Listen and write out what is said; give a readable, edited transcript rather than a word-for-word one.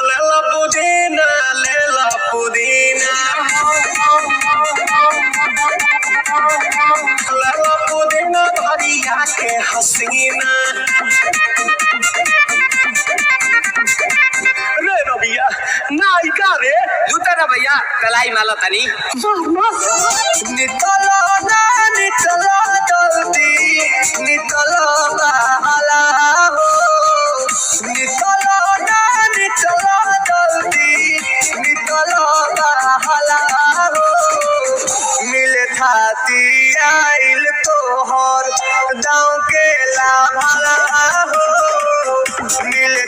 लेला पुदीना लेला पुदीना लेला पुदीना भरिया के हसीना रे रबिया नायिका रे लुटा ना भैया कलाई माला तनी निकल